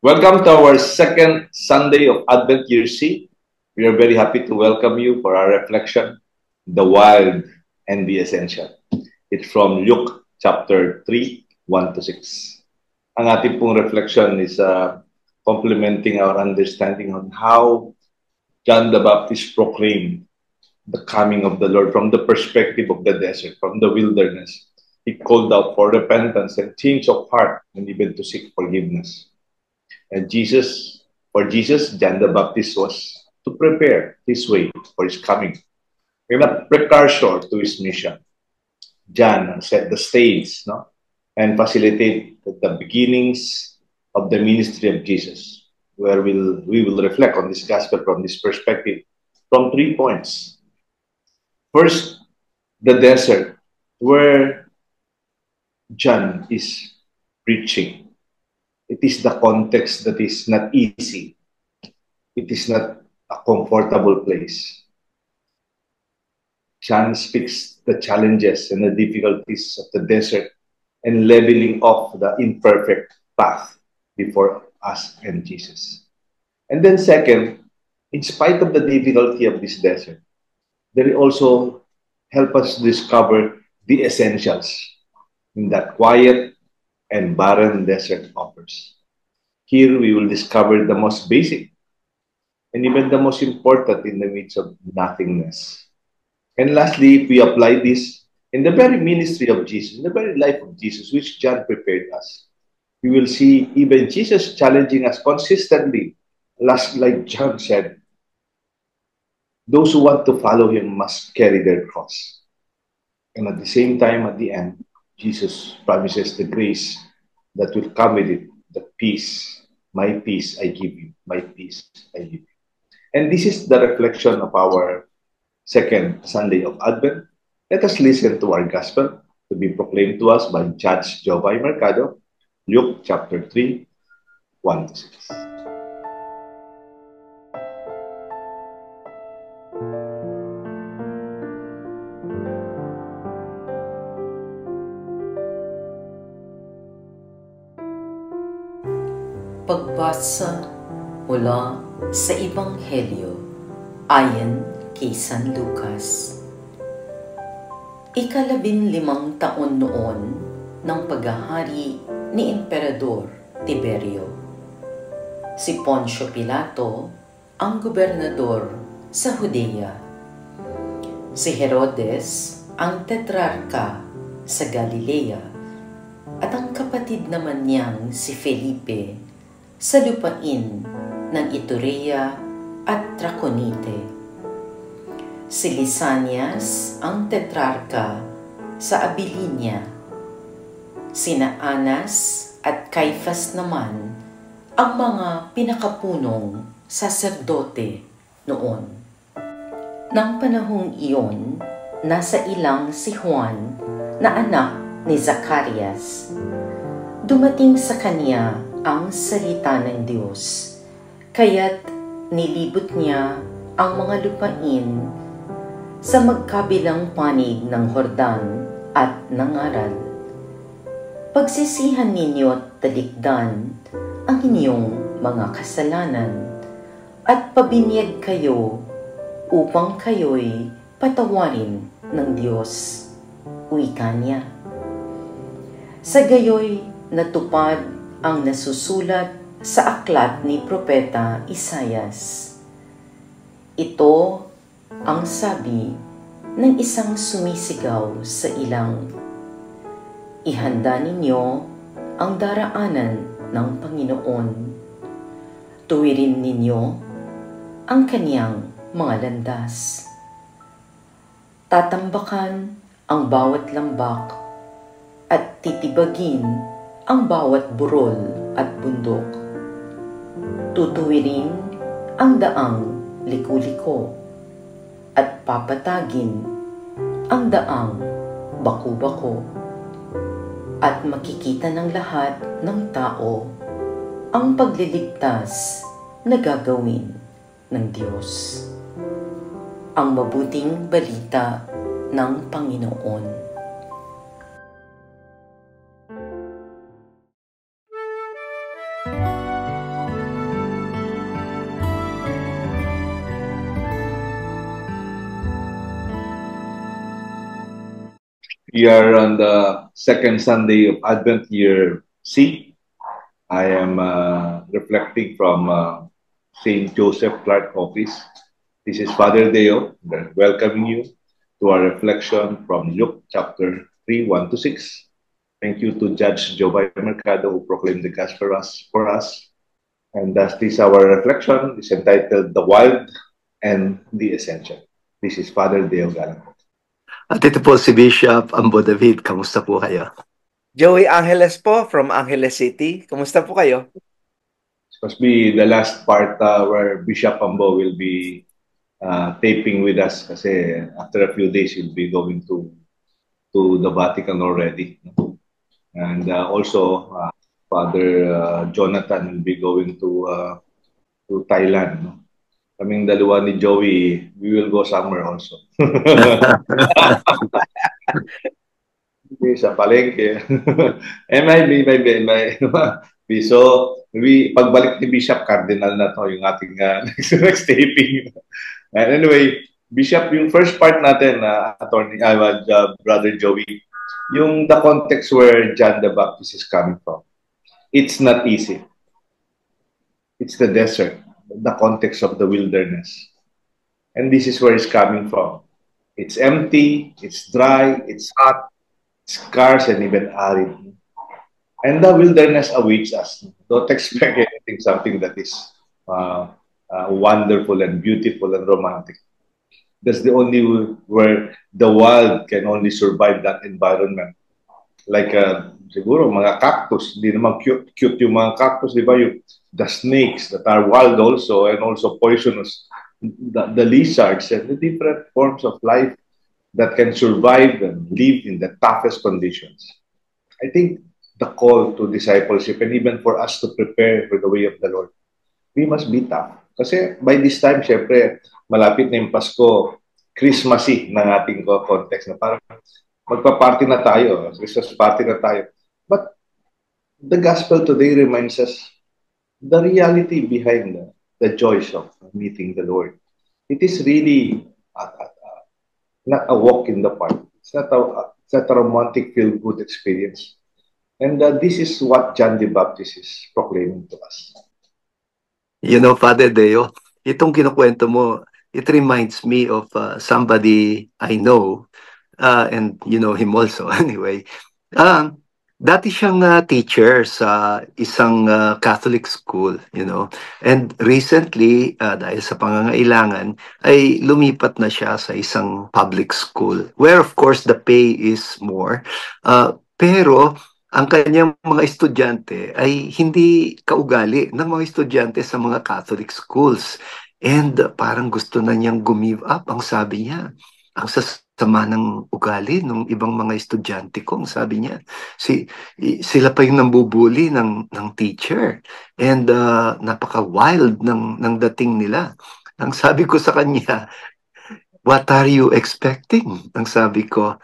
Welcome to our second Sunday of Advent Year C. We are very happy to welcome you for our reflection, The Wild and the Essential. It's from Luke chapter 3, 1 to 6. Ang ating pong reflection is complementing our understanding on how John the Baptist proclaimed the coming of the Lord from the perspective of the desert, from the wilderness. He called out for repentance and change of heart and even to seek forgiveness. And for Jesus, John the Baptist was to prepare his way for his coming. In a precursor to his mission, John set the stage, and facilitate the beginnings of the ministry of Jesus, where we will reflect on this gospel from this perspective from 3 points. First, the desert, where John is preaching. It is the context that is not easy. It is not a comfortable place. John speaks the challenges and the difficulties of the desert and leveling off the imperfect path before us and Jesus. And then second, in spite of the difficulty of this desert, they also help us discover the essentials in that quiet and barren desert offers. Here we will discover the most basic and even the most important in the midst of nothingness. And lastly, if we apply this in the very ministry of Jesus, in the very life of Jesus, which John prepared us, we will see even Jesus challenging us consistently. Like John said, those who want to follow him must carry their cross. And at the same time, at the end, Jesus promises the grace that will come with it, the peace. My peace I give you. My peace I give you. And this is the reflection of our second Sunday of Advent. Let us listen to our gospel to be proclaimed to us by Judge Jovay Mercado, Luke chapter 3, 1 to 6. Pagbasa mula sa Ebanghelyo ayon kay San Lucas. Ika-15 taon noon ng paghahari ni Emperador Tiberio. Si Poncio Pilato ang gobernador sa Judea. Si Herodes ang tetrarka sa Galilea at ang kapatid naman niyang si Felipe sa lupain ng Iturea at Traconite. Si Lisanias ang tetrarka sa Abilinia. Sina Anas at Caifas naman ang mga pinakapunong saserdote noon. Nang panahong iyon, nasa ilang si Juan na anak ni Zacarias. Dumating sa kanya ang salita ng Diyos, kaya't nilibot niya ang mga lupain sa magkabilang panig ng Jordan at nangaral, pagsisihan ninyo at talikdan ang inyong mga kasalanan at pabinyag kayo upang kayo'y patawarin ng Diyos. Wika niya. Sa gayoy natupad ang nasusulat sa aklat ni Propeta Isaias. Ito ang sabi ng isang sumisigaw sa ilang, ihanda ninyo ang daraanan ng Panginoon. Tuwirin ninyo ang kaniyang mga landas. Tatambakan ang bawat lambak at titibagin ang bawat burol at bundok. Tutuwirin ang daang liku-liko at papatagin ang daang baku-bako. At makikita ng lahat ng tao ang pagliligtas na gagawin ng Diyos. Ang mabuting balita ng Panginoon. We are on the second Sunday of Advent, year C. I am reflecting from St. Joseph Clark office. This is Father Deo, welcoming you to our reflection from Luke chapter 3, 1 to 6. Thank you to Judge Jovi Mercado who proclaimed the gospel for us. And thus this our reflection is entitled The Wild and the Essential. This is Father Deo Galang. At ito po si Bishop Ambo David. Kamusta po kayo? Joey Angeles po from Angeles City. Kumusta po kayo? This must be the last part where Bishop Ambo will be taping with us kasi after a few days he'll be going to the Vatican already. And also Father Jonathan will be going to Thailand. Kaming dalawa ni Joey, we will go somewhere also. Sa palengke. Maybe. So, maybe pagbalik ni Bishop, Cardinal na to yung ating next taping. And anyway, Bishop, yung first part natin, Brother Joey, yung the context where John the Baptist is coming from. It's not easy. It's the desert, the context of the wilderness. And this is where it's coming from. It's empty, it's dry, it's hot, scarce, and even arid. And the wilderness awaits us. Don't expect anything, something that is wonderful and beautiful and romantic. That's the only where the wild can only survive that environment. Like siguro mga cactus, hindi naman cute yung mga cactus, di ba? The snakes that are wild also and also poisonous, the lizards and the different forms of life that can survive and live in the toughest conditions. I think the call to discipleship and even for us to prepare for the way of the Lord, we must be tough. Kasi by this time, syempre, malapit na yung Pasko, Christmassy ng ating context na parang magpa-party na tayo, Christmas party na tayo. But the gospel today reminds us the reality behind the joys of meeting the Lord. It is really not a walk in the park. It's not a romantic feel-good experience. And this is what John the Baptist is proclaiming to us. You know, Father Deo, itong kinukwento mo, it reminds me of somebody I know, and you know him also anyway. Dati siyang teacher sa isang Catholic school, you know. And recently, dahil sa pangangailangan, ay lumipat na siya sa isang public school where of course the pay is more. Pero ang kanyang mga estudyante ay hindi kaugali ng mga estudyante sa mga Catholic schools. And parang gusto na niyang gumive up, ang sabi niya. Ang sasama ng ugali ng ibang mga estudyante ko, ang sabi niya. Sila pa yung nambubuli ng teacher. And napaka-wild ng dating nila. Ang sabi ko sa kanya, what are you expecting? Ang sabi ko,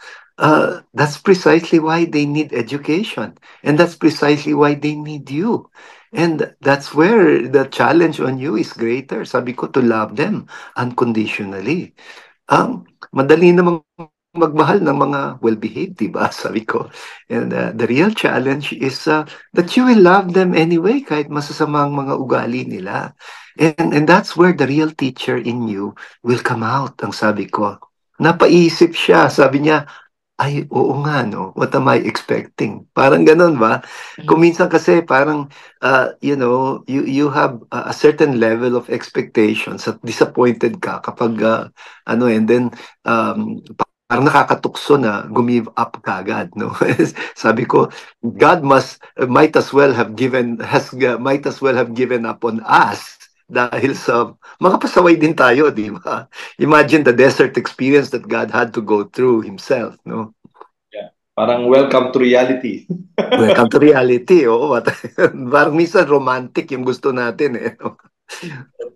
that's precisely why they need education. And that's precisely why they need you. And that's where the challenge on you is greater. Sabi ko, to love them unconditionally. Madali namang magmahal ng mga well-behaved, diba? Sabi ko. And the real challenge is that you will love them anyway, kahit masasamang mga ugali nila. And that's where the real teacher in you will come out, ang sabi ko. Napaisip siya, sabi niya, ay, oo nga, no? What am I expecting? Parang ganun ba? Kung minsan kasi parang, you know, you have a certain level of expectations at disappointed ka kapag, and then, parang nakakatukso na gumive up kagad, no? Sabi ko, God might as well have given up on us dahil sa mga pasaway din tayo, di ba? Imagine the desert experience that God had to go through himself, no? Yeah. Parang welcome to reality. Welcome to reality, oo. Parang minsan romantic yung gusto natin, eh. No?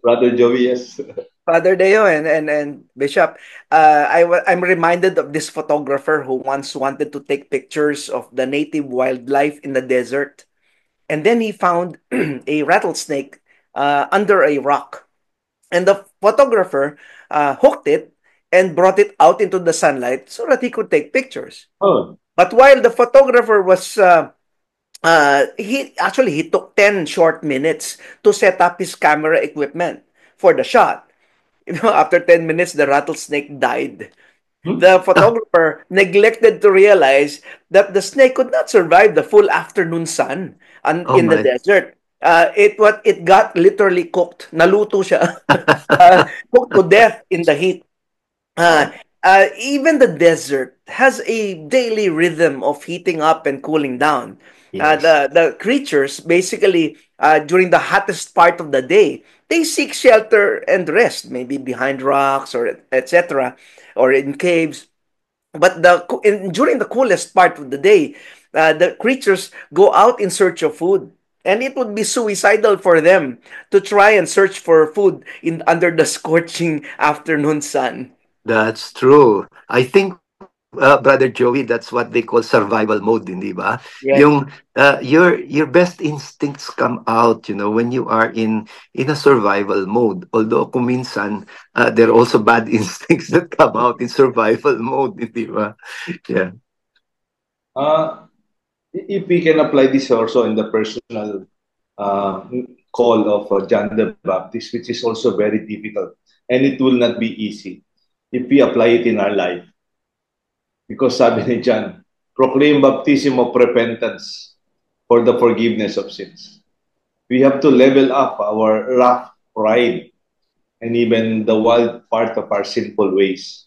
Brother Joey, yes. Father Deo and Bishop, I'm reminded of this photographer who once wanted to take pictures of the native wildlife in the desert. And then he found a rattlesnake under a rock. And the photographer hooked it and brought it out into the sunlight so that he could take pictures. Oh, But while the photographer was he took 10 short minutes to set up his camera equipment for the shot. After 10 minutes, the rattlesnake died. The photographer neglected to realize that the snake could not survive the full afternoon sun Oh in the my. desert. It got literally cooked. Naluto siya. Cooked to death in the heat. Uh, Even the desert has a daily rhythm of heating up and cooling down. yes. The creatures basically during the hottest part of the day they seek shelter and rest, maybe behind rocks or etc. or in caves. But during the coolest part of the day, the creatures go out in search of food. And it would be suicidal for them to try and search for food in under the scorching afternoon sun. That's true. I think, Brother Joey, that's what they call survival mode, hindi ba? Yes. Yung your best instincts come out, when you are in a survival mode. Although kung minsan, there are also bad instincts that come out in survival mode, hindi ba? Yeah. Uh, if we can apply this also in the personal uh, call of John the Baptist, which is also very difficult, and it will not be easy if we apply it in our life. Because sabi ni John, proclaim baptism of repentance for the forgiveness of sins. We have to level up our rough pride and even the wild part of our sinful ways.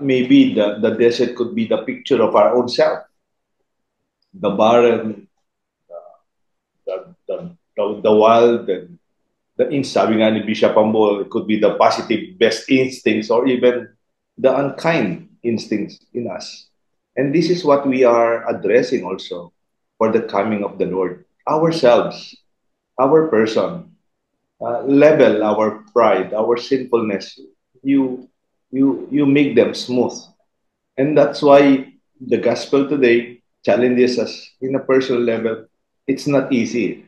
Maybe the desert could be the picture of our own self, the barren, the wild, and sabi nga ni Bishop Ambo, it could be the positive best instincts or even the unkind instincts in us. And this is what we are addressing also for the coming of the Lord. Ourselves, our person, level our pride, our sinfulness. You make them smooth. And that's why the gospel today challenges us in a personal level. It's not easy.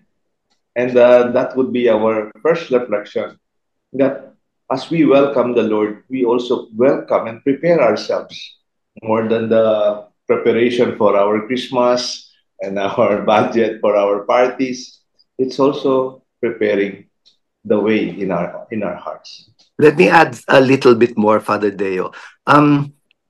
And that would be our first reflection, that as we welcome the Lord, we also welcome and prepare ourselves more than the preparation for our Christmas and our budget for our parties. It's also preparing the way in our hearts. Let me add a little bit more, Father Deo.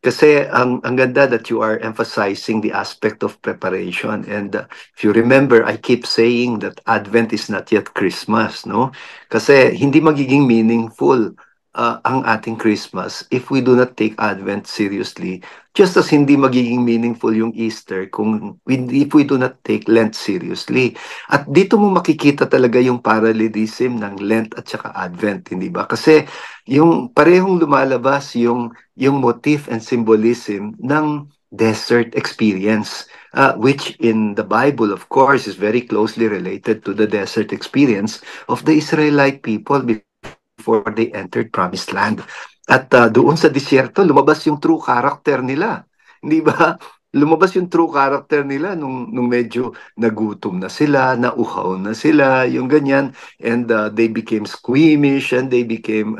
Kasi ang ganda that you are emphasizing the aspect of preparation. And if you remember, I keep saying that Advent is not yet Christmas, no? Kasi hindi magiging meaningful ang ating Christmas if we do not take Advent seriously. Just as hindi magiging meaningful yung Easter if we do not take Lent seriously. At dito mo makikita talaga yung parallelism ng Lent at saka Advent, hindi ba? Kasi yung parehong lumalabas yung motif and symbolism ng desert experience, which in the Bible, of course, is very closely related to the desert experience of the Israelite people before they entered Promised Land. At doon sa disyerto, lumabas yung true character nila. Hindi ba? Lumabas yung true character nila nung medyo nagutom na sila, nauhaw na sila, yung ganyan. And they became squeamish and they became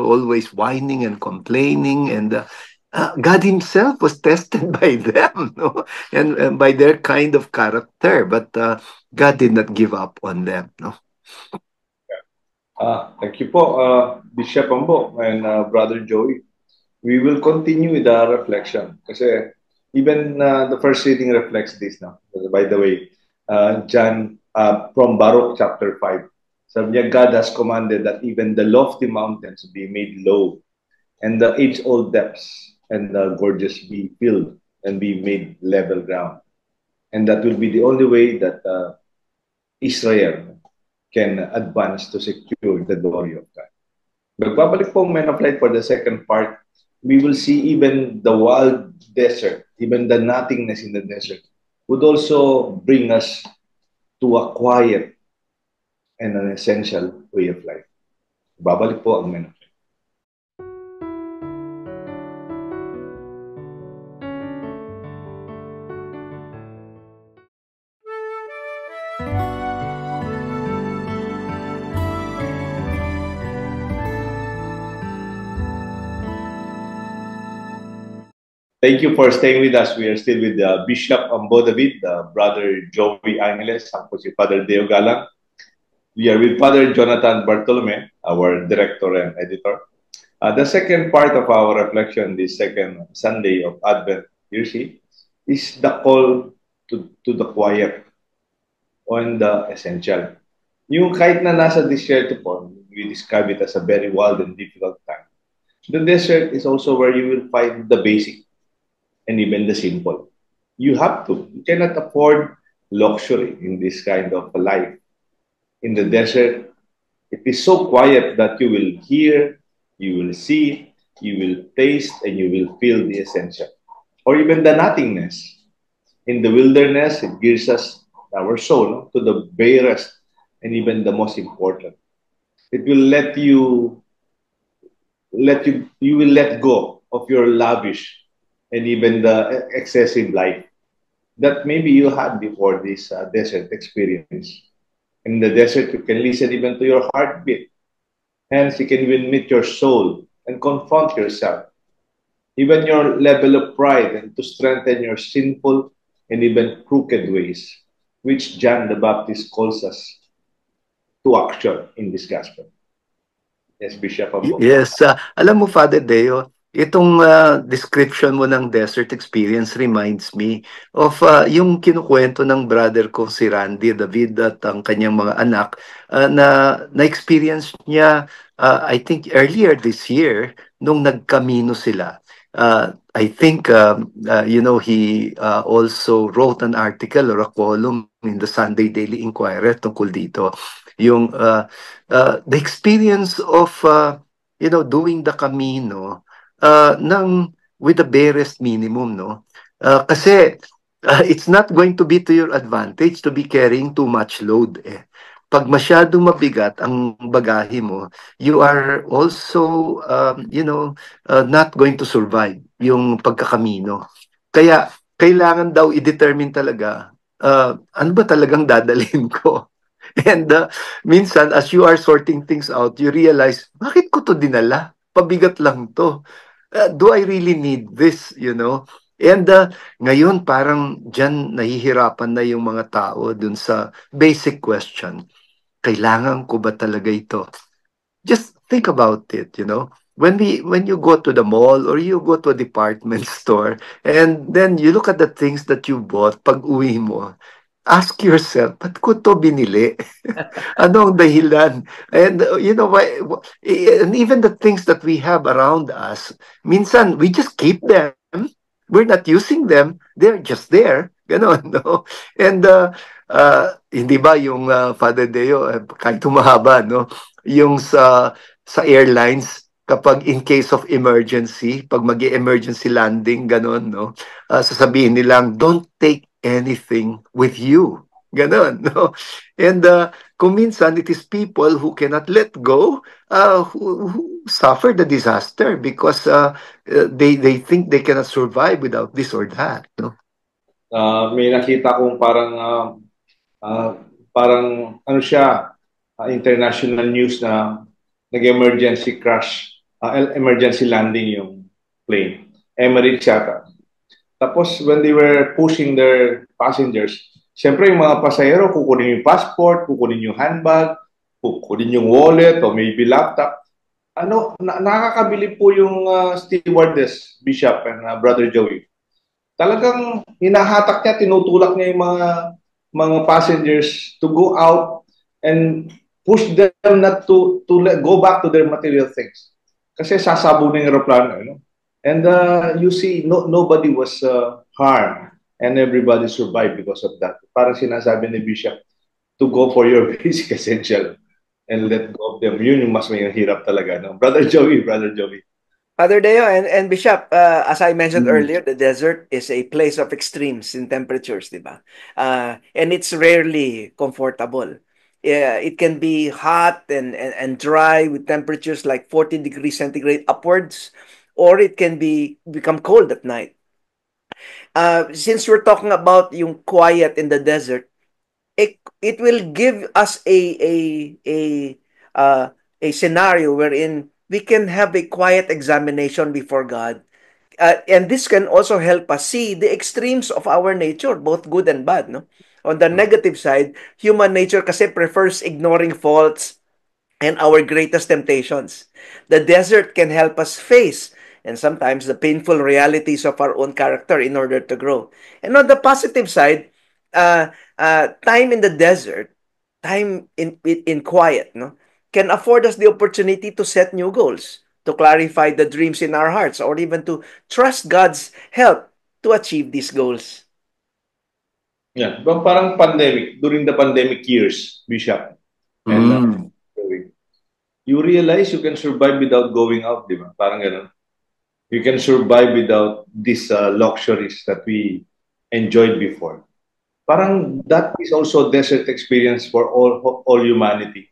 always whining and complaining. And God himself was tested by them, no? And by their kind of character. But God did not give up on them, no? Thank you po, Bishop Ambo and Brother Joey. We will continue with our reflection kasi even the first reading reflects this now. By the way, John from Baruch chapter 5, sabi niya, God has commanded that even the lofty mountains be made low and the age-old depths and the gorges be filled and be made level ground. And that will be the only way that Israel can advance to secure the glory of God. Magbabalik po Men of Light for the second part. We will see even the wild desert, even the nothingness in the desert, would also bring us to a quiet and an essential way of life. Babalik po ang Men of Light. Thank you for staying with us. We are still with Bishop Ambo David, Brother Joey Angeles, ako si Father Deo Galang. We are with Father Jonathan Bartolome, our director and editor. The second part of our reflection, this second Sunday of Advent, you see, is the call to the quiet on the essential. Yung kahit na nasa desierto po, we describe it as a very wild and difficult time. The desert is also where you will find the basic and even the simple. You have to. You cannot afford luxury in this kind of life. In the desert, it is so quiet that you will hear, you will see, you will taste, and you will feel the essential. Or even the nothingness. In the wilderness, it gives us our soul, no, to the barest and even the most important. It will you will let go of your lavish and even the excessive life that maybe you had before this desert experience. In the desert, you can listen even to your heartbeat. Hence, you can even meet your soul and confront yourself, even your level of pride, and to strengthen your sinful and even crooked ways, which John the Baptist calls us to action in this gospel. Yes, Bishop Ambo. Yes, alam mo, Father Deo, itong description mo ng desert experience reminds me of yung kinukwento ng brother ko si Randy David at ang kanyang mga anak na-experience niya, I think earlier this year, nung nagkamino sila. I think, he also wrote an article or a column in the Sunday Daily Inquirer tungkol dito. Yung the experience of doing the Camino with the barest minimum, no? Kasi it's not going to be to your advantage to be carrying too much load. Pag masyado mabigat ang bagahe mo, you are also not going to survive yung pagkakamino. Kaya kailangan daw i-determine talaga ano ba talagang dadalhin ko. And minsan, as you are sorting things out, you realize, bakit ko to dinala? Pabigat lang to. Do I really need this, And ngayon, parang dyan nahihirapan na yung mga tao dun sa basic question, kailangan ko ba talaga ito? Just think about it, When you go to the mall or you go to a department store and then you look at the things that you bought pag uwi mo, ask yourself, ba't ko to binili? Ano ang dahilan? And and even the things that we have around us, minsan we just keep them. We're not using them. They're just there. Ganon, no? And hindi ba yung Father Deo, kahit humahaba, no? Yung sa airlines, kapag in case of emergency, pag mag-emergency landing, ganon, no? Sasabihin nilang, don't take anything with you. Ganon, no? And kung minsan, it is people who cannot let go who suffer the disaster because they think they cannot survive without this or that, no? May nakita kong parang ano siya, international news na nag-emergency crash, emergency landing yung plane. Emirates yata. Tapos when they were pushing their passengers, siyempre yung mga pasahero, kukunin yung passport, kukunin yung handbag, kukunin yung wallet o maybe laptop. Nakakabili po yung stewardess, Bishop and Brother Joey. Talagang hinahatak niya, tinutulak niya yung mga passengers to go out and push them not to go back to their material things. Kasi sasabunin yung aeroplano, And you see, nobody was harmed and everybody survived because of that. Parang sinasabi ni Bishop, to go for your basic essential and let go of them. Yun yung mas may hirap talaga, no? Brother Joey. Father Deo and Bishop, as I mentioned earlier, the desert is a place of extremes in temperatures, di ba? And it's rarely comfortable. It can be hot and dry with temperatures like 40 degrees centigrade upwards, or it can become cold at night. Since we're talking about yung quiet in the desert, it will give us a scenario wherein we can have a quiet examination before God And this can also help us see the extremes of our nature, both good and bad. No? On the negative side, human nature kasi prefers ignoring faults and our greatest temptations. The desert can help us face and sometimes the painful realities of our own character in order to grow. And on the positive side, time in the desert, time in quiet, no, can afford us the opportunity to set new goals, to clarify the dreams in our hearts, or even to trust God's help to achieve these goals. Yeah, but parang pandemic, during the pandemic years, Bishop, and you realize you can survive without going out, di ba? Parang ganun. You can survive without these luxuries that we enjoyed before. Parang that is also desert experience for all humanity.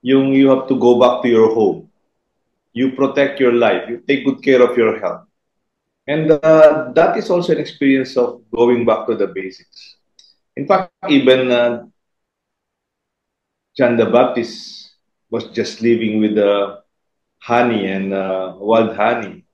You have to go back to your home. You protect your life. You take good care of your health. And that is also an experience of going back to the basics. In fact, even John the Baptist was just living with honey and wild honey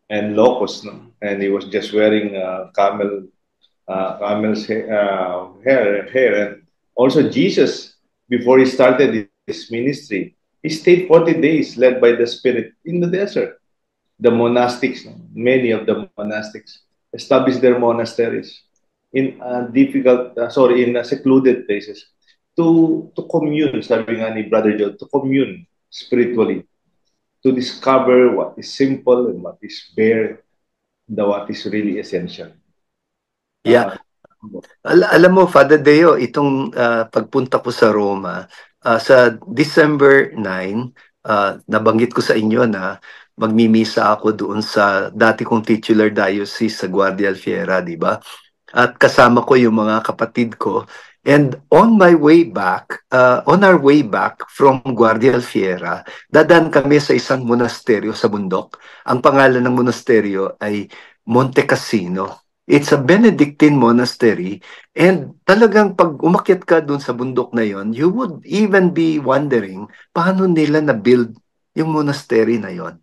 and locusts, no? And he was just wearing camel's hair. And also Jesus, before he started his ministry, he stayed 40 days led by the Spirit in the desert. The monastics, no? Many of the monastics established their monasteries in secluded places to commune, sabi nga ni Brother Joe, to commune spiritually, to discover what is simple and what is bare, what is really essential. Yeah. Alam mo, Father Deo, itong pagpunta ko sa Roma, sa December 9, nabanggit ko sa inyo na magmimisa ako doon sa dati kong titular diocese sa Guardia Alfiera, di ba? At kasama ko yung mga kapatid ko. And on my way back, on our way back from Guardia Alfiera, dadaan kami sa isang monasteryo sa bundok. Ang pangalan ng monasteryo ay Monte Cassino. It's a Benedictine monastery. And talagang pag umakyat ka dun sa bundok na yon, you would even be wondering paano nila na-build yung monastery na yon.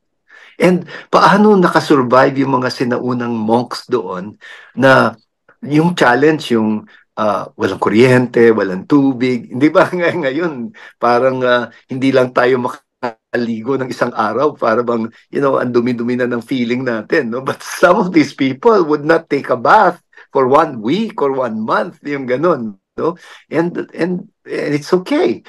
And paano nakasurvive yung mga sinaunang monks doon na yung challenge, yung walang kuryente, walang tubig. Hindi ba ngayon, parang hindi lang tayo makaligo ng isang araw para bang, ang dumi-dumi na ng feeling natin. No? But some of these people would not take a bath for 1 week or 1 month, yung ganun. No? And it's okay.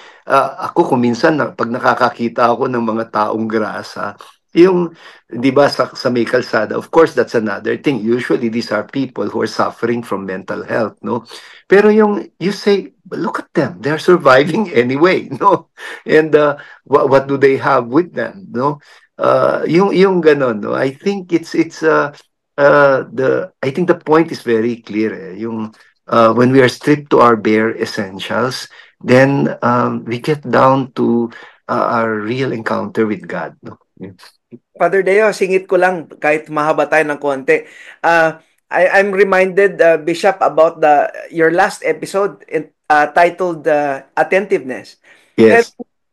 Ako kung minsan, pag nakakakita ako ng mga taong grasa, yung, di ba, sa may kalsada, of course, that's another thing. Usually, these are people who are suffering from mental health, no? Pero you say, look at them, they're surviving anyway, no? And what do they have with them, no? Yung ganon, no? I think I think the point is very clear, Yung, when we are stripped to our bare essentials, then we get down to our real encounter with God, no? Father Deo, singit ko lang kahit mahaba tayo ng konti. I'm reminded, Bishop, about your last episode titled Attentiveness. Yes. And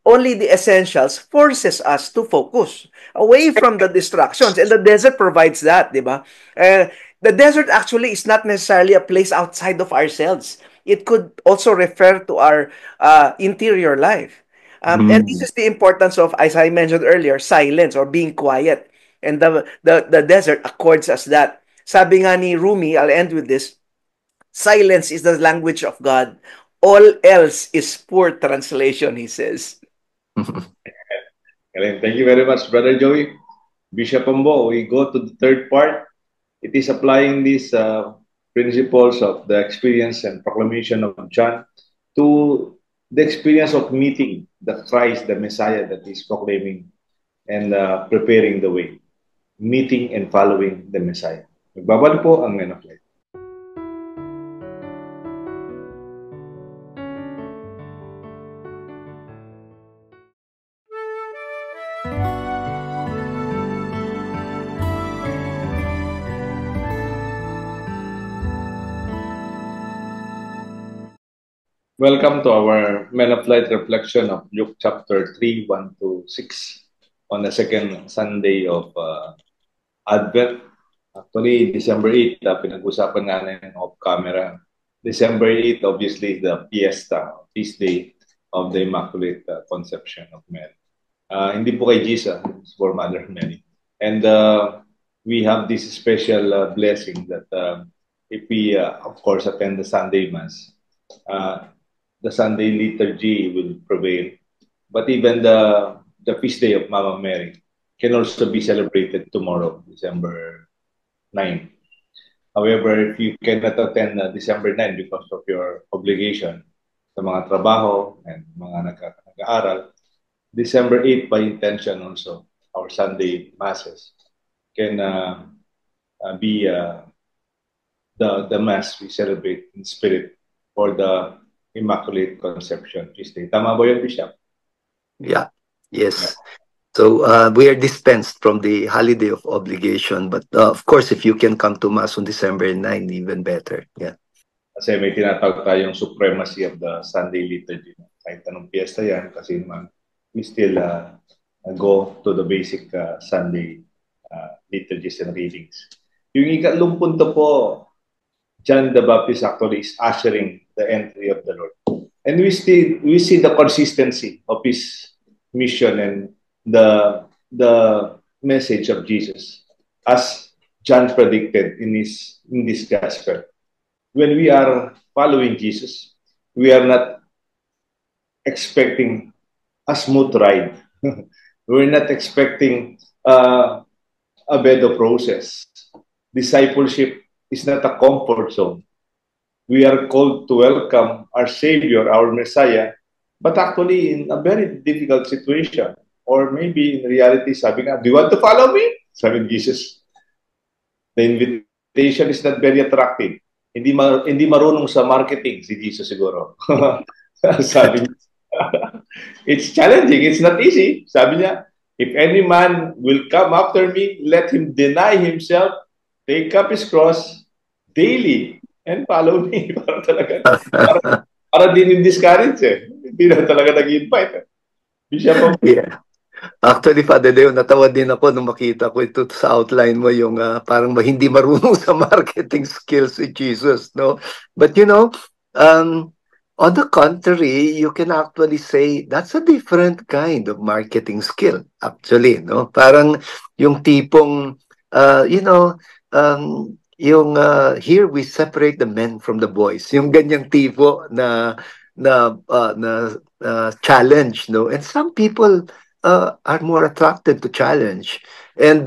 only the essentials forces us to focus away from the distractions. And the desert provides that, di ba? The desert actually is not necessarily a place outside of ourselves. It could also refer to our interior life. And this is the importance of, as I mentioned earlier, silence or being quiet. And the desert accords us that. Sabi nga ni Rumi, I'll end with this, silence is the language of God. All else is poor translation, he says. Thank you very much, Brother Joey. Bishop Ambo, we go to the third part. It is applying these principles of the experience and proclamation of John to the experience of meeting the Christ, the Messiah that he's proclaiming and preparing the way. Meeting and following the Messiah. Magbabalik po ang Men of Light. Welcome to our Men of Light reflection of Luke chapter 3, 1 to 6 on the second Sunday of Advent. Actually, December 8, pinag-usapan nga natin off-camera. December 8, obviously, the fiesta, feast day of the Immaculate Conception of Mary. Hindi po kay Jesus, it's for Mother Mary. And we have this special blessing that if we, of course, attend the Sunday Mass, the Sunday liturgy will prevail. But even the feast day of Mama Mary can also be celebrated tomorrow, December 9. However, if you cannot attend December 9 because of your obligation sa mga trabaho and mga nag-aaral, December 8 by intention also, our Sunday Masses can be the Mass we celebrate in spirit for the Immaculate Conception Feast Day. Tama ba yun, Bishop? Yeah. Yes. So we are dispensed from the holiday of obligation, but of course, if you can come to Mass on December 9, even better. Yeah. Kasi may tinatawag tayong supremacy of the Sunday liturgy. Kahit anong piyesta yan, kasi naman, we still go to the basic Sunday liturgies and readings. Yung ikatlong punto po, John the Baptist actually is ushering the entry of the Lord. And we see the consistency of his mission and the message of Jesus as John predicted in this gospel. When we are following Jesus, we are not expecting a smooth ride. We're not expecting a bed of roses. Discipleship is not a comfort zone. We are called to welcome our Savior, our Messiah, but actually in a very difficult situation. Or maybe in reality, sabi nga, do you want to follow me? Sabi Jesus. The invitation is not very attractive. Hindi marunong sa marketing si Jesus siguro. Sabi niya, it's challenging, it's not easy. Sabi niya, if any man will come after me, let him deny himself, take up his cross daily, and follow me. para din discourage eh. Hindi na talaga nag-invite. Yeah. Actually, Father Deo, natawa din ako nung makita ko ito sa outline mo yung parang hindi marunong sa marketing skills si Jesus, no? But you know, on the contrary, you can actually say that's a different kind of marketing skill, actually, no? Parang yung tipong, yung here we separate the men from the boys. Yung ganyang tipo na challenge, no? And some people are more attracted to challenge. And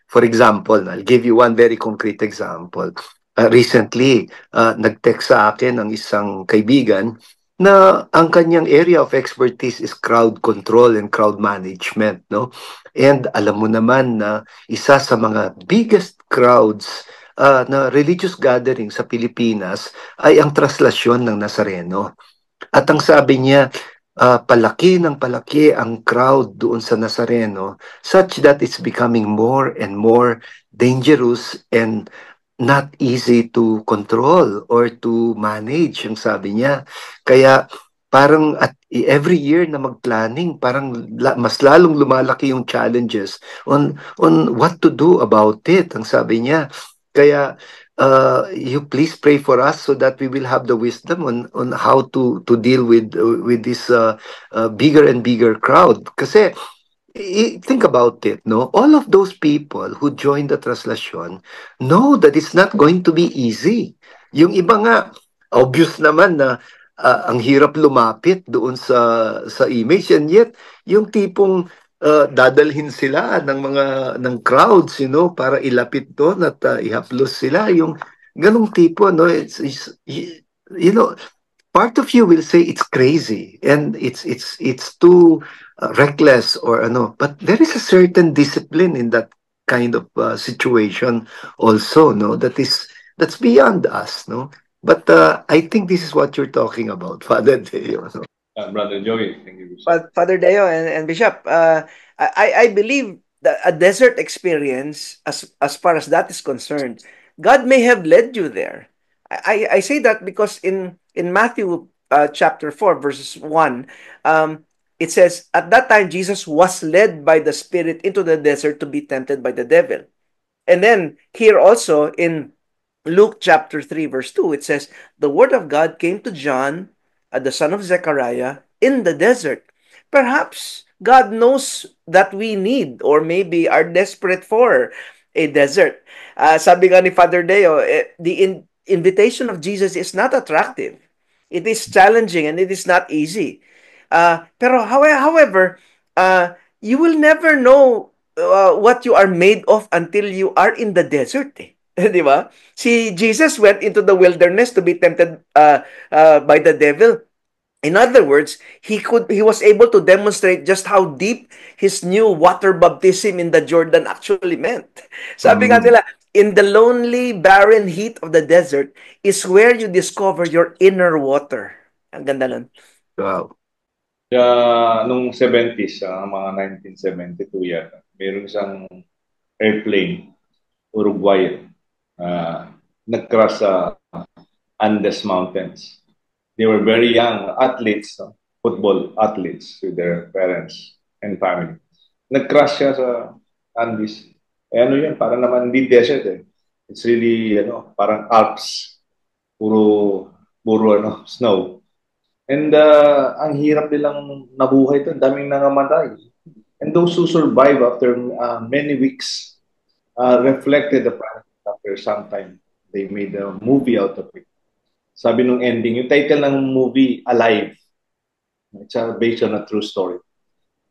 for example, I'll give you one very concrete example. Recently, nag-text sa akin ang isang kaibigan na ang kanyang area of expertise is crowd control and crowd management, no? And alam mo naman na isa sa mga biggest crowds na religious gathering sa Pilipinas ay ang traslasyon ng Nazareno. At ang sabi niya, palaki ng palaki ang crowd doon sa Nazareno such that it's becoming more and more dangerous and not easy to control or to manage, ang sabi niya. Kaya parang at every year na mag-planning, parang mas lalong lumalaki yung challenges on what to do about it, ang sabi niya. Kaya you please pray for us so that we will have the wisdom on how to deal with this bigger and bigger crowd. Kasi think about it, no? All of those people who join the translasyon know that it's not going to be easy. Yung iba nga, obvious naman na ang hirap lumapit doon sa image, and yet yung tipong dadalhin sila ng crowds, para ilapit doon at ihaplos sila, yung ganong tipo, no? It's part of you will say it's crazy and it's too reckless or ano, but there is a certain discipline in that kind of situation also, no? That's beyond us, no? But I think this is what you're talking about, Father Deo. No? Brother Joey, thank you. Father Deo and Bishop, I believe that a desert experience, as far as that is concerned, God may have led you there. I say that because in Matthew chapter 4, verses 1, it says, at that time Jesus was led by the Spirit into the desert to be tempted by the devil. And then here also in Luke chapter 3, verse 2, it says, the word of God came to John, the son of Zechariah, in the desert. Perhaps God knows that we need or maybe are desperate for a desert. Sabi nga ni Father Deo, the invitation of Jesus is not attractive. It is challenging and it is not easy. Pero however, you will never know what you are made of until you are in the desert. Eh. Di ba? Si Jesus went into the wilderness to be tempted by the devil. In other words, he was able to demonstrate just how deep his new water baptism in the Jordan actually meant. Sabi nga Mm. nila, in the lonely, barren heat of the desert is where you discover your inner water. Ang ganda nun. Wow. Nung 70s, mga 1972 yan, meron isang airplane, Uruguayan, nag-crash sa Andes Mountains. They were very young athletes, football athletes with their parents and family. Nag-crash siya sa Andes. Ano yan, parang naman hindi desert eh. It's really, parang Alps. Puro snow. And ang hirap nilang nabuhay ito. Daming nangamatay. And those who survive after many weeks reflected the fact after some time. They made a movie out of it. Sabi nung ending, yung title ng movie, Alive. It's based on a true story.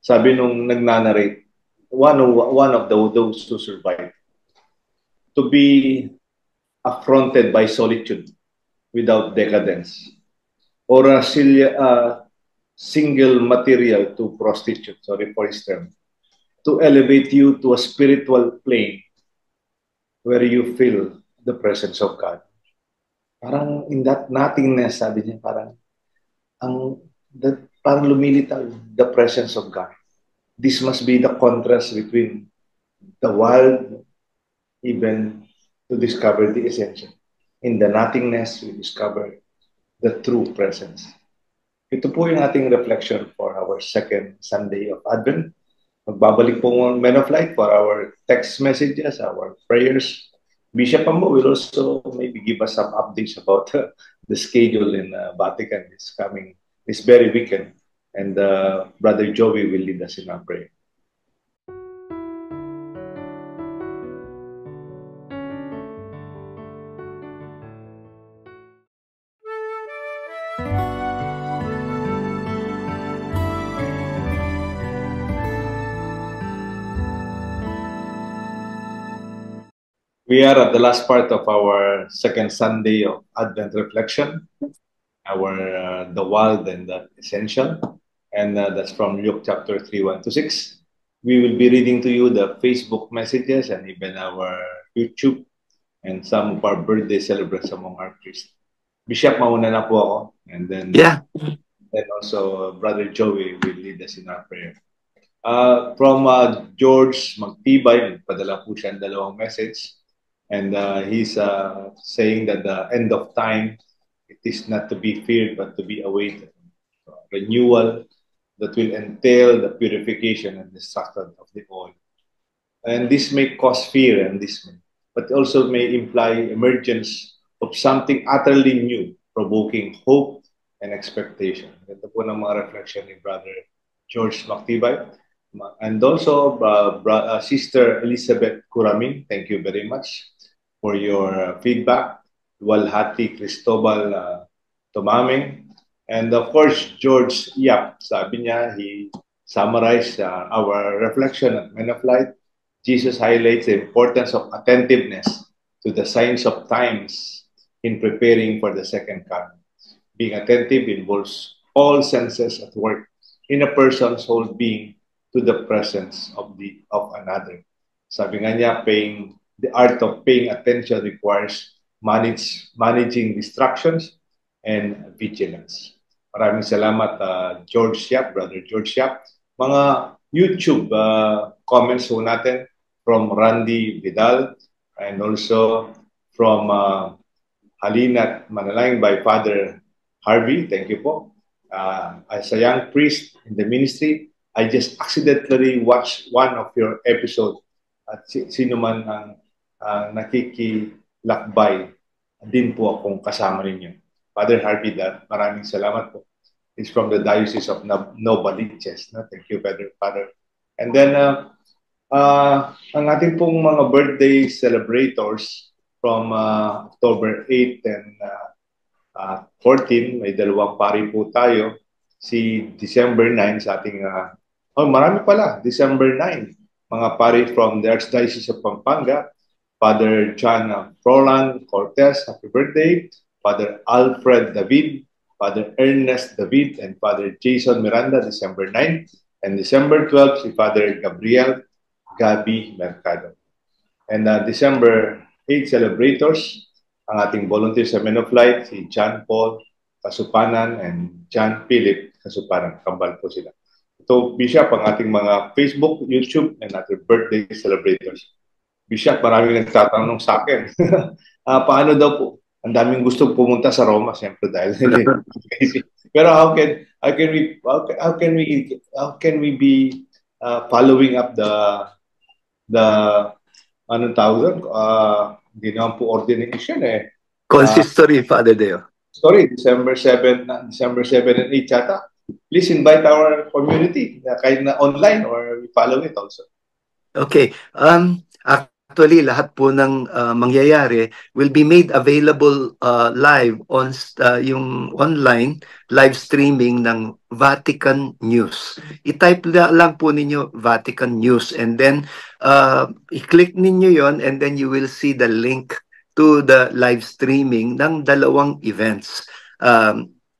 Sabi nung nagnanarrate, one of those who survived, to be affronted by solitude without decadence, or a single material to prostitute, sorry for his term, to elevate you to a spiritual plane where you feel the presence of God. Parang in that nothingness, sabi niya, parang lumilitaw the presence of God. This must be the contrast between the wild, even to discover the essential. In the nothingness, we discover the true presence. Ito po yung ating reflection for our second Sunday of Advent. Magbabalik po ng Men of Light for our text messages, our prayers. Bishop Ambo will also maybe give us some updates about the schedule in Vatican this very weekend. And Brother Joey will lead us in our prayer. We are at the last part of our second Sunday of Advent reflection, the wild and the essential, and that's from Luke chapter 3, 1-6. We will be reading to you the Facebook messages and even our YouTube and some of our birthday celebrants among our priests. Bishop, mauna na po ako, and then also Brother Joey will lead us in our prayer. From George Magtibay, padala po siya ang dalawang message. And he's saying that the end of time, it is not to be feared, but to be awaited. Renewal that will entail the purification and destruction of the oil. And this may cause fear and dismay, but also may imply emergence of something utterly new, provoking hope and expectation. Ito po ng mga reflection ni Brother George Magtibay. And also, Sister Elizabeth Curamin, thank you very much for your feedback. Walhati Cristobal Tomaming. And of course, George Yap, sabi niya, he summarized our reflection at Men of Light. Jesus highlights the importance of attentiveness to the signs of times in preparing for the second coming. Being attentive involves all senses at work in a person's whole being to the presence of another. Sabi nga niya, the art of paying attention requires managing distractions and vigilance. Maraming salamat, George Yap, Brother George Yap. Mga YouTube comments po natin from Randy Vidal and also from Halina Manalangin by Father Harvey. Thank you po. As a young priest in the ministry, I just accidentally watched one of your episodes. At sino man ang nakikilakbay din po akong kasama ninyo. Father Harvey, maraming salamat po. It's from the Diocese of Novaliches. No? Thank you, Father. And then, ang ating pong mga birthday celebrators from October 8 and 14, may dalawang pari po tayo. Si December 9 sa ating, marami pala, December 9, mga pari from the Archdiocese of Pampanga, Father John Frolan Cortez, happy birthday, Father Alfred David, Father Ernest David, and Father Jason Miranda, December 9, and December 12, si Father Gabriel Gabi Mercado. And December 8 celebrators, ang ating volunteer sa Men of Light, si John Paul Kasupanan and John Philip Kasupanan. Kambal po sila. Ito, Bishop, ang ating mga Facebook, YouTube, and other birthday celebrators. Bishop, maraming nagtatanong sa akin. Paano daw po? Ang daming gusto pumunta sa Roma, siyempre dahil. Pero how can we be following up the anong tawag doon? Hindi naman po ordination eh. Consistory, Father Deo. Sorry, December 7 and 8 yata. Please invite our community, kahit na online or we follow it also. Okay. Actually, lahat po ng mangyayari will be made available live on yung online live streaming ng Vatican News. I-type lang po ninyo Vatican News and then i-click ninyo yon and then you will see the link to the live streaming ng dalawang events.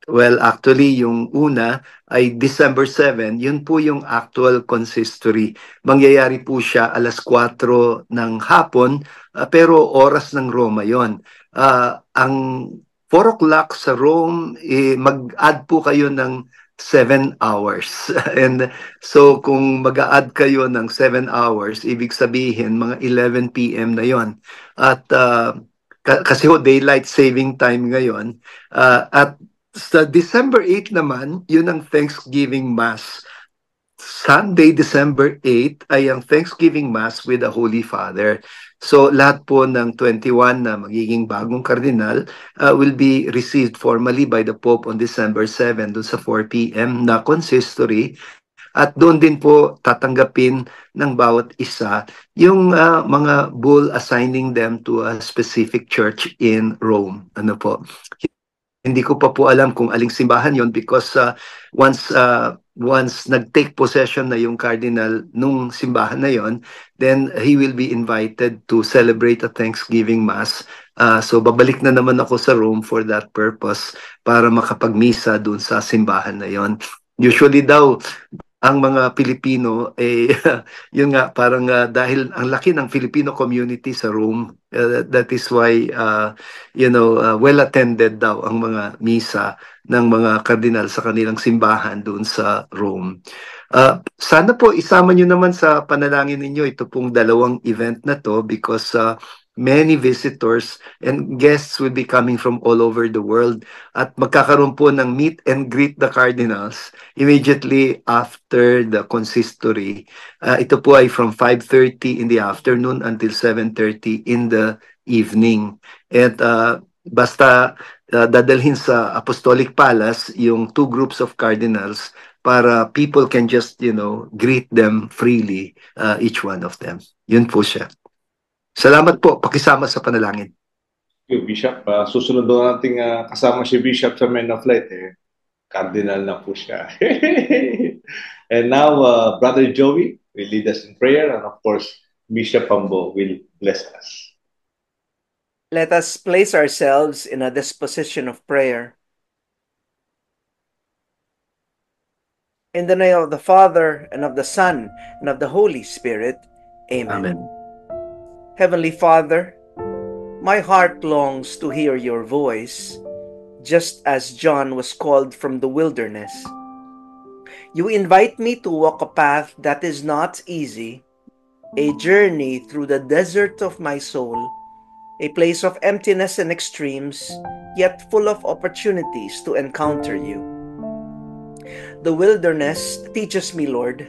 Well, actually, yung una ay December 7, yun po yung actual consistory. Mangyayari po siya 4:00 ng hapon, pero oras ng Roma yon. Ang 4 o'clock sa Rome, mag-add po kayo ng 7 hours. And so kung mag-add kayo ng 7 hours, ibig sabihin mga 11 p.m. na yon. At kasi daylight saving time ngayon. At sa December 8 naman, yun ang Thanksgiving Mass. Sunday, December 8 ay ang Thanksgiving Mass with the Holy Father. So lahat po ng 21 na magiging bagong kardinal will be received formally by the Pope on December 7 doon sa 4 p.m. na consistory. At doon din po tatanggapin ng bawat isa yung mga bull assigning them to a specific church in Rome. Ano po? Hindi ko pa po alam kung aling simbahan yon because once nag-take possession na yung cardinal nung simbahan na yon, then he will be invited to celebrate a Thanksgiving Mass. So babalik na naman ako sa Rome for that purpose para makapagmisa dun sa simbahan na yon. Usually daw, ang mga Pilipino, yun nga, parang dahil ang laki ng Filipino community sa Rome, that is why, well-attended daw ang mga misa ng mga kardinal sa kanilang simbahan doon sa Rome. Sana po isama nyo naman sa panalangin ninyo ito pong dalawang event na to because many visitors and guests will be coming from all over the world at magkakaroon po ng meet and greet the cardinals immediately after the consistory. Ito po ay from 5:30 in the afternoon until 7:30 in the evening. At basta dadalhin sa Apostolic Palace yung 2 groups of cardinals para people can just, greet them freely, each one of them. Yun po siya. Salamat po, pakisama sa panalangin. Thank you, Bishop. Susunod doon nating kasama si Bishop sa Men of Light. Cardinal na po siya. And now, Brother Joey will lead us in prayer. And of course, Bishop Pambo will bless us. Let us place ourselves in a disposition of prayer. In the name of the Father, and of the Son, and of the Holy Spirit. Amen. Amen. Heavenly Father, my heart longs to hear your voice, just as John was called from the wilderness. You invite me to walk a path that is not easy, a journey through the desert of my soul, a place of emptiness and extremes, yet full of opportunities to encounter you. The wilderness teaches me, Lord.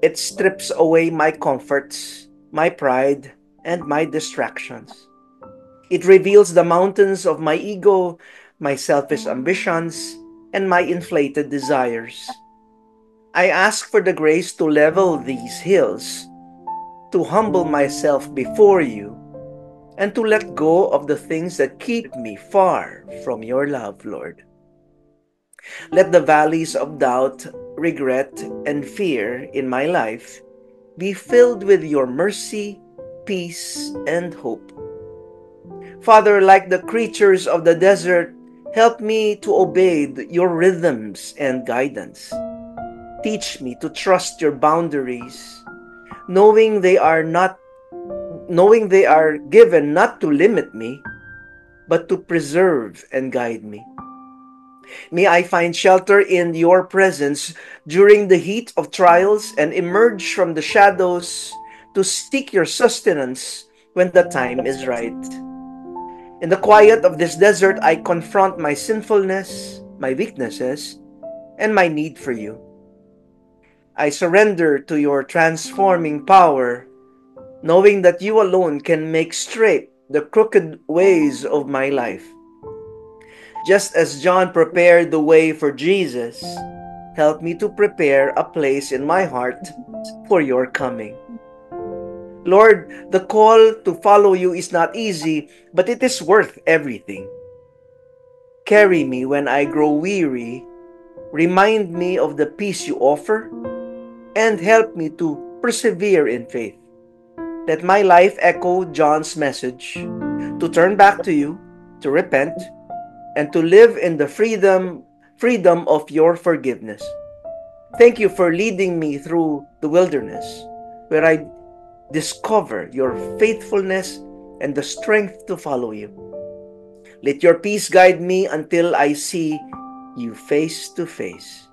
It strips away my comforts, my pride, and my distractions. It reveals the mountains of my ego, my selfish ambitions, and my inflated desires. I ask for the grace to level these hills, to humble myself before you, and to let go of the things that keep me far from your love, Lord. Let the valleys of doubt, regret, and fear in my life be filled with your mercy, peace, and hope. Father, like the creatures of the desert, help me to obey your rhythms and guidance. Teach me to trust your boundaries, knowing they are given not to limit me, but to preserve and guide me. May I find shelter in your presence during the heat of trials and emerge from the shadows to seek your sustenance when the time is right. In the quiet of this desert, I confront my sinfulness, my weaknesses, and my need for you. I surrender to your transforming power, knowing that you alone can make straight the crooked ways of my life. Just as John prepared the way for Jesus, help me to prepare a place in my heart for your coming. Lord, the call to follow you is not easy, but it is worth everything. Carry me when I grow weary, remind me of the peace you offer, and help me to persevere in faith. Let my life echo John's message, to turn back to you, to repent, and to live in the freedom of your forgiveness. Thank you for leading me through the wilderness, where I discover your faithfulness and the strength to follow you. Let your peace guide me until I see you face to face.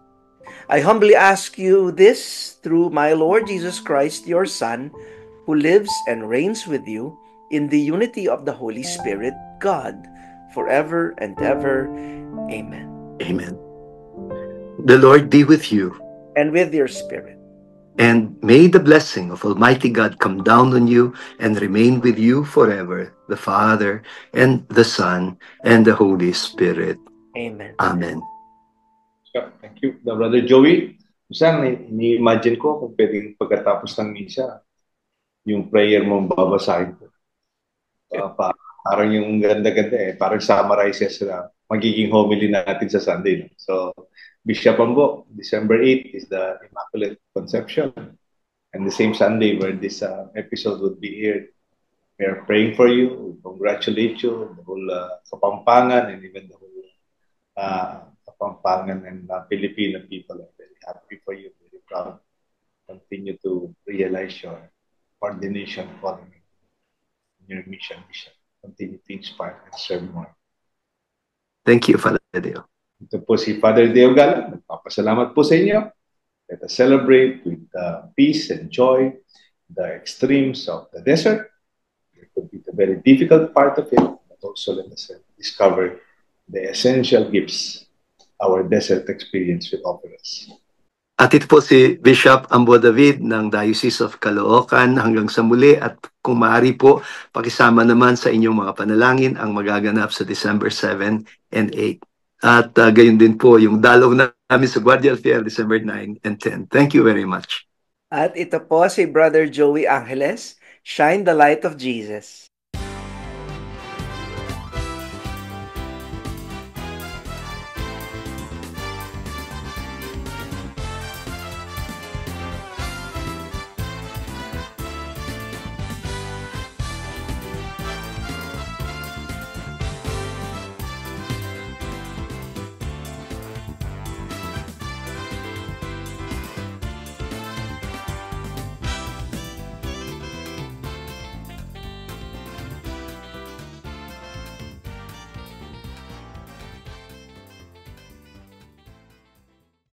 I humbly ask you this through my Lord Jesus Christ, your Son, who lives and reigns with you in the unity of the Holy Spirit, God, forever and ever. Amen. Amen. The Lord be with you. And with your spirit. And may the blessing of Almighty God come down on you and remain with you forever, the Father and the Son and the Holy Spirit. Amen. Amen. Thank you, Brother Joey. Minsan, ni-imagine ko kung pwedeng pagkatapos ng misa, yung prayer mo babasahin ko. Parang yung ganda-ganda parang summarizes na magiging homily natin sa Sunday. So, Bishop Ambo, December 8 is the Immaculate Conception. And the same Sunday where this episode would be aired. We are praying for you, we congratulate you, the whole Kapampangan, and even the whole Kapampangan and Filipino people are very happy for you, very proud. Continue to realize your ordination following your mission. Continue to inspire and serve more. Thank you, Father Deo. Ito po si Father Deo Gala. Nagpapasalamat po sa inyo. Let us celebrate with peace and joy the extremes of the desert. It could be the very difficult part of it, but also let us discover the essential gifts our desert experience will offer us. At ito po si Bishop Ambo David ng Diocese of Caloocan. Hanggang sa muli at kung maaari po, pakisama naman sa inyong mga panalangin ang magaganap sa December 7 and 8. At gayon din po yung dalaw namin sa Guardia Fair, December 9 and 10. Thank you very much. At ito po si Brother Joey Angeles, Shine the Light of Jesus.